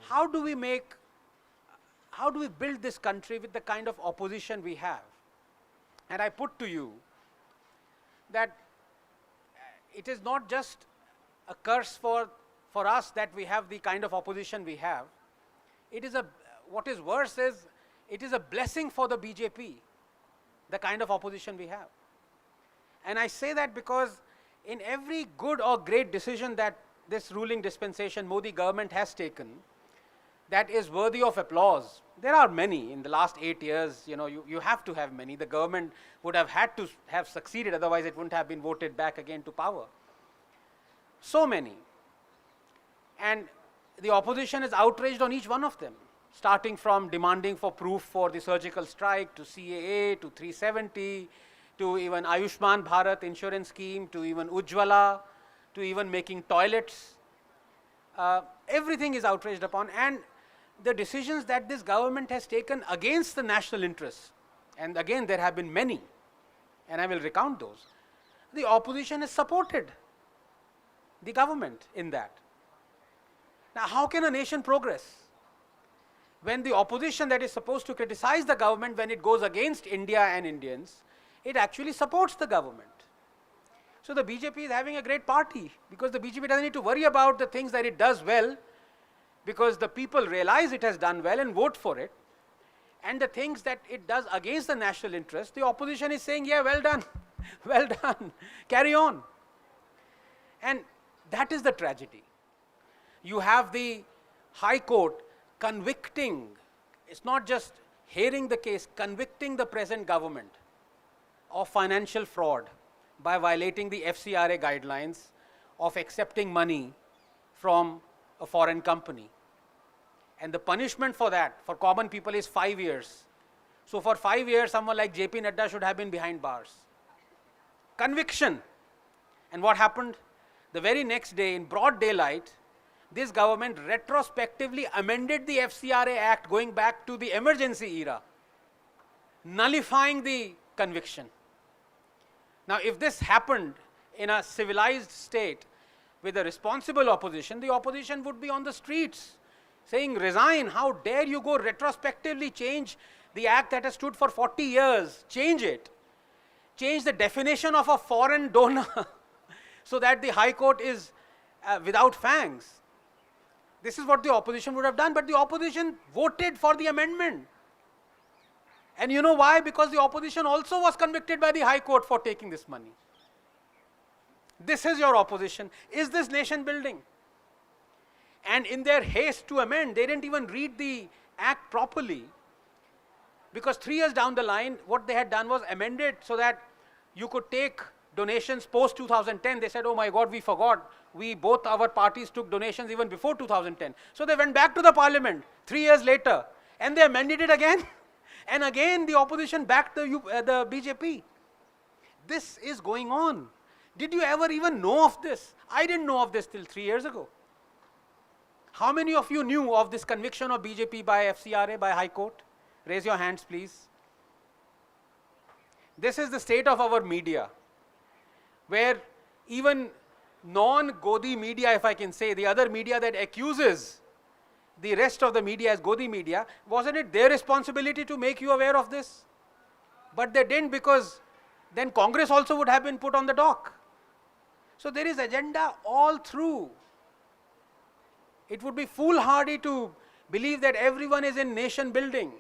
how do we build this country with the kind of opposition we have? And I put to you that it is not just a curse for us that we have the kind of opposition we have. It is what is worse is, it is a blessing for the BJP, the kind of opposition we have. And I say that because in every good or great decision that this ruling dispensation Modi government has taken, that is worthy of applause. There are many in the last 8 years, you have to have many. The government would have had to have succeeded, otherwise it wouldn't have been voted back again to power. So many. And the opposition is outraged on each one of them, starting from demanding for proof for the surgical strike, to CAA, to 370, to even Ayushman Bharat insurance scheme, to even Ujjwala, to even making toilets. Everything is outraged upon, and the decisions that this government has taken against the national interests, and again there have been many, and I will recount those, the opposition has supported the government in that. Now, how can a nation progress when the opposition that is supposed to criticize the government when it goes against India and Indians, it actually supports the government? So the BJP is having a great party, because the BJP doesn't need to worry about the things that it does well, because the people realize it has done well and vote for it. And the things that it does against the national interest, the opposition is saying, yeah, well done, well done, carry on. And that is the tragedy. You have the High Court convicting, it's not just hearing the case, convicting the present government of financial fraud by violating the FCRA guidelines of accepting money from a foreign company. And the punishment for that, for common people, is 5 years. So for 5 years, someone like JP Nadda should have been behind bars. Conviction. And what happened? The very next day, in broad daylight, this government retrospectively amended the FCRA Act going back to the emergency era, nullifying the conviction. Now, if this happened in a civilized state with a responsible opposition, the opposition would be on the streets saying, resign, how dare you go retrospectively change the act that has stood for 40 years, change it. Change the definition of a foreign donor so that the High Court is without fangs. This is what the opposition would have done, but the opposition voted for the amendment. And you know why? Because the opposition also was convicted by the High Court for taking this money. This is your opposition. Is this nation building? And in their haste to amend, they didn't even read the act properly. Because 3 years down the line, what they had done was amended so that you could take donations post 2010. They said, oh my God, we forgot. Both our parties took donations even before 2010. So they went back to the parliament 3 years later and they amended it again. And again, the opposition backed the BJP. This is going on. Did you ever even know of this? I didn't know of this till 3 years ago. How many of you knew of this conviction of BJP by FCRA, by High Court? Raise your hands, please. This is the state of our media, where even non-Godi media, if I can say, the other media that accuses the rest of the media as Godi media, wasn't it their responsibility to make you aware of this? But they didn't, because then Congress also would have been put on the dock. So there is agenda all through. It would be foolhardy to believe that everyone is in nation building.